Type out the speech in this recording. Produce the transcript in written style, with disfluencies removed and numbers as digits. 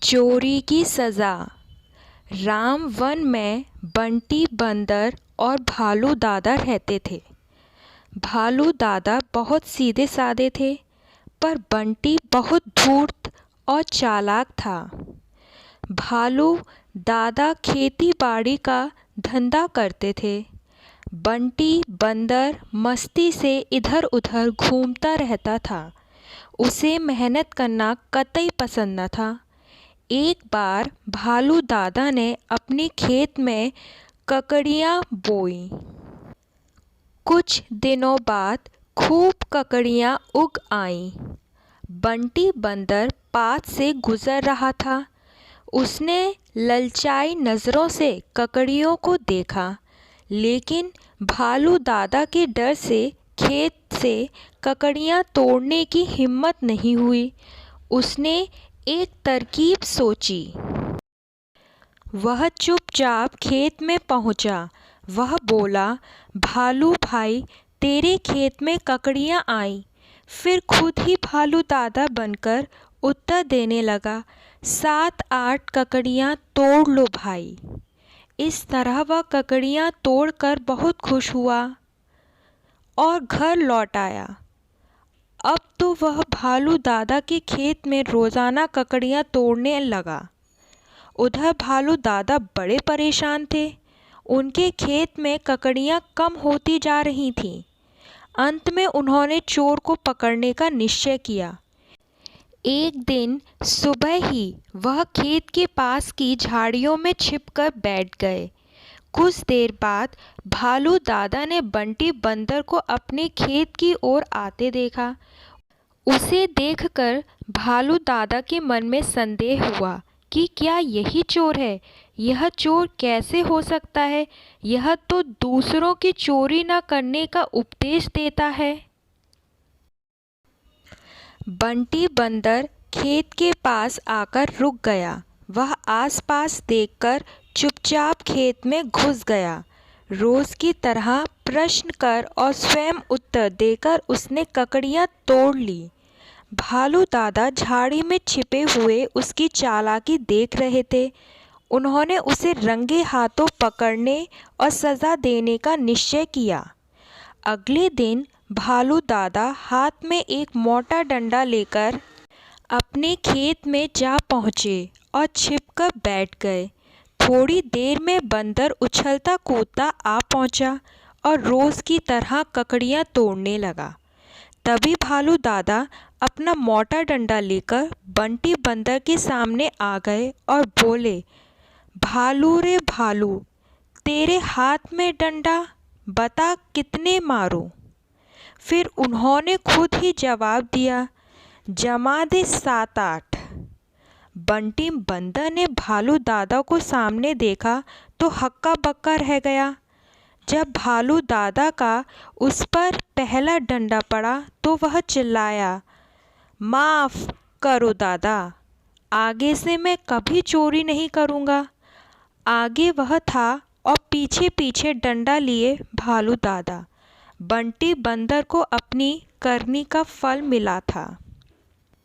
चोरी की सज़ा। राम वन में बंटी बंदर और भालू दादा रहते थे। भालू दादा बहुत सीधे साधे थे, पर बंटी बहुत धूर्त और चालाक था। भालू दादा खेती बाड़ी का धंधा करते थे। बंटी बंदर मस्ती से इधर उधर घूमता रहता था। उसे मेहनत करना कतई पसंद न था। एक बार भालू दादा ने अपने खेत में ककड़ियाँ बोई। कुछ दिनों बाद खूब ककड़ियाँ उग आईं। बंटी बंदर पास से गुजर रहा था। उसने ललचाई नज़रों से ककड़ियों को देखा, लेकिन भालू दादा के डर से खेत से ककड़ियाँ तोड़ने की हिम्मत नहीं हुई। उसने एक तरकीब सोची। वह चुपचाप खेत में पहुंचा। वह बोला, भालू भाई, तेरे खेत में ककड़ियाँ आईं। फिर खुद ही भालू दादा बनकर उत्तर देने लगा, 7-8 ककड़ियाँ तोड़ लो भाई। इस तरह वह ककड़ियाँ तोड़कर बहुत खुश हुआ और घर लौट आया। अब तो वह भालू दादा के खेत में रोज़ाना ककड़ियाँ तोड़ने लगा। उधर भालू दादा बड़े परेशान थे। उनके खेत में ककड़ियाँ कम होती जा रही थीं। अंत में उन्होंने चोर को पकड़ने का निश्चय किया। एक दिन सुबह ही वह खेत के पास की झाड़ियों में छिपकर बैठ गए। कुछ देर बाद भालू दादा ने बंटी बंदर को अपने खेत की ओर आते देखा। उसे देखकर भालू दादा के मन में संदेह हुआ कि क्या यही चोर है। यह चोर कैसे हो सकता है? यह तो दूसरों की चोरी न करने का उपदेश देता है। बंटी बंदर खेत के पास आकर रुक गया। वह आसपास देखकर चुपचाप खेत में घुस गया। रोज की तरह प्रश्न कर और स्वयं उत्तर देकर उसने ककड़ियाँ तोड़ ली। भालू दादा झाड़ी में छिपे हुए उसकी चालाकी देख रहे थे। उन्होंने उसे रंगे हाथों पकड़ने और सज़ा देने का निश्चय किया। अगले दिन भालू दादा हाथ में एक मोटा डंडा लेकर अपने खेत में जा पहुँचे और छिपकर बैठ गए। थोड़ी देर में बंदर उछलता कूदता आ पहुँचा और रोज़ की तरह ककड़ियाँ तोड़ने लगा। तभी भालू दादा अपना मोटा डंडा लेकर बंटी बंदर के सामने आ गए और बोले, भालू रे भालू, तेरे हाथ में डंडा, बता कितने मारूं। फिर उन्होंने खुद ही जवाब दिया, जमा दे 7-8। बंटी बंदर ने भालू दादा को सामने देखा तो हक्का बक्का रह गया। जब भालू दादा का उस पर पहला डंडा पड़ा तो वह चिल्लाया, माफ़ करो दादा, आगे से मैं कभी चोरी नहीं करूँगा। आगे वह था और पीछे पीछे डंडा लिए भालू दादा। बंटी बंदर को अपनी करनी का फल मिला था।